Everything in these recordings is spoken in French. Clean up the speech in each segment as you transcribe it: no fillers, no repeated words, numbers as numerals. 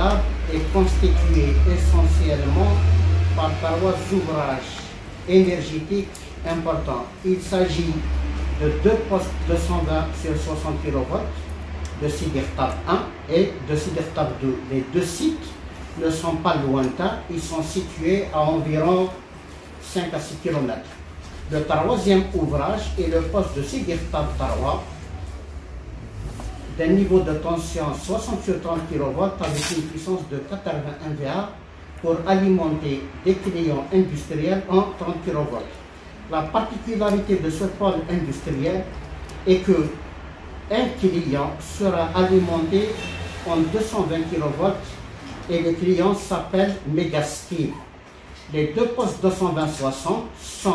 Tab est constitué essentiellement par trois ouvrages énergétiques importants. Il s'agit de deux postes de 120 sur 60 kV de Sidertab 1 et de Sidertab 2. Les deux sites ne sont pas lointains, ils sont situés à environ 5 à 6 km. Le troisième ouvrage est le poste de Sidertab 3 d'un niveau de tension 60 sur 30 kV avec une puissance de 81 VA pour alimenter des clients industriels en 30 kV. La particularité de ce pôle industriel est que un client sera alimenté en 220 kV et le client s'appelle Megastil. Les deux postes 220-60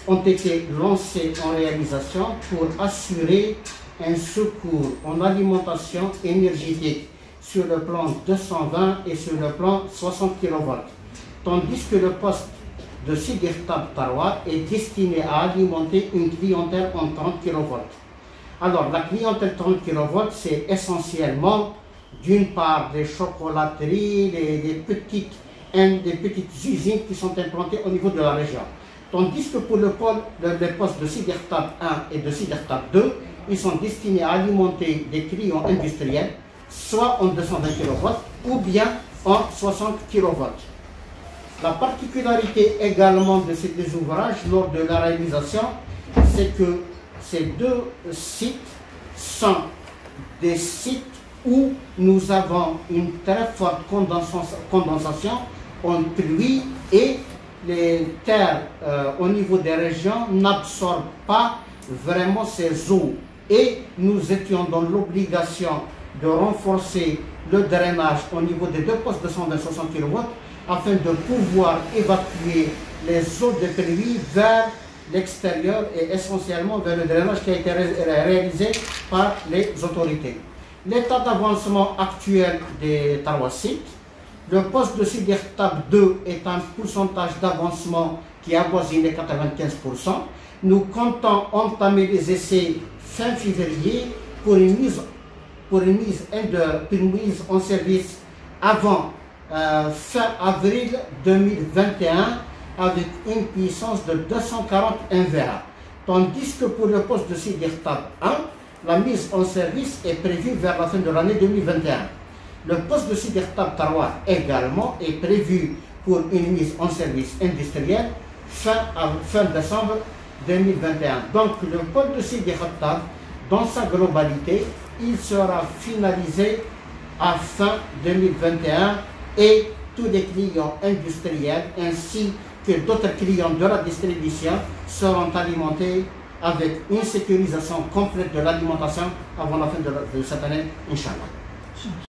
ont été lancés en réalisation pour assurer un secours en alimentation énergétique sur le plan 220 et sur le plan 60 kV, tandis que le poste de Sidertab 3 est destiné à alimenter une clientèle en 30 kV. Alors, la clientèle 30 kV, c'est essentiellement, d'une part, des chocolateries, des petites usines qui sont implantées au niveau de la région. Tandis que pour les postes de Sidertab 1 et de Sidertab 2, ils sont destinés à alimenter des clients industriels, soit en 220 kV ou bien en 60 kV. La particularité également de ces deux ouvrages lors de la réalisation, c'est que ces deux sites sont des sites où nous avons une très forte condensation en pluie et les terres au niveau des régions n'absorbent pas vraiment ces eaux. Et nous étions dans l'obligation de renforcer le drainage au niveau des deux postes de 120-60 kV afin de pouvoir évacuer les eaux de pluie vers l'extérieur et essentiellement vers le drainage qui a été réalisé par les autorités. L'état d'avancement actuel des trois sites, le poste de Sidertab 2 est un pourcentage d'avancement qui avoisine les 95%. Nous comptons entamer les essais fin février pour une mise en service avant fin avril 2021 avec une puissance de 241 VA. Tandis que pour le poste de Sidertab 1, la mise en service est prévue vers la fin de l'année 2021. Le poste de Sidertab 3 également est prévu pour une mise en service industrielle fin décembre 2021. Donc le pôle de Sidertab, dans sa globalité, il sera finalisé à fin 2021 et tous les clients industriels ainsi que d'autres clients de la distribution seront alimentés avec une sécurisation complète de l'alimentation avant la fin de cette année, Inch'Allah.